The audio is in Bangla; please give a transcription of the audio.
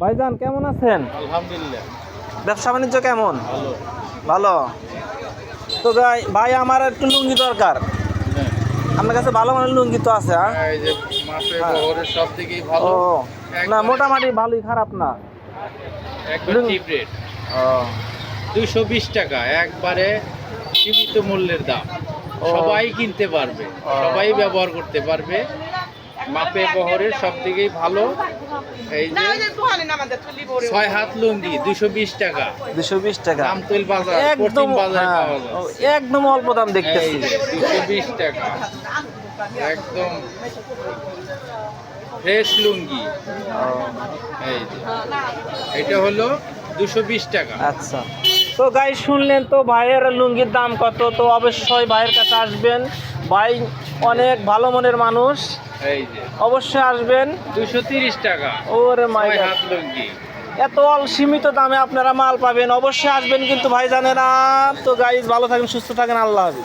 ভাইজান কেমন আছেন? আলহামদুলিল্লাহ ব্যবসা বাণিজ্য কেমন? ভালো। ভালো। তো ভাই আমার একটু লুঙ্গি দরকার। হ্যাঁ, আপনার কাছে ভালো মানের লুঙ্গি তো আছে? হ্যাঁ, এই যে মাপে হ্যাঁ। বহরের সব দিকেই ও ভালো। না, একবারে- মোটামুটি ভালোই, খারাপ না। একবার লুঙ্গি- চিপ রেট ও 220 টাকা, একবারে সীমিত মূল্যের দাম। ও। সবাই কিনতে পারবে, ও। সবাই ব্যবহার করতে পারবে। মাপে বহরের সব দিকেই ভালো। এই যে 6 হাত লুঙ্গি 220 টাকা, 220 টাকা। আমতল বাজার, একদম, পশ্চিম বাজারে হ্যাঁ, পাওয়া যায়। একদম অল্প দাম এই দেখতেছি। যে 220 টাকা, একদম ফ্রেশ লুঙ্গি। ও, এই যে এটা হলো 220 টাকা। আচ্ছা। তো গাইস, শুনলেন তো ভাইয়ের লুঙ্গির দাম কত। তো অবশ্যই ভাইয়ের কাছে আসবেন। ভাই অনেক ভালো মনের মানুষ, এই যে অবশ্যই আসবেন। 230 টাকা, ওরে মাই 6 গড, হাত লুঙ্গি। এত সীমিত দামে আপনারা মাল পাবেন, অবশ্যই আসবেন কিন্তু ভাই জানেন। তো গাইস, ভালো থাকেন, সুস্থ থাকেন, আল্লাহ হাফেজ।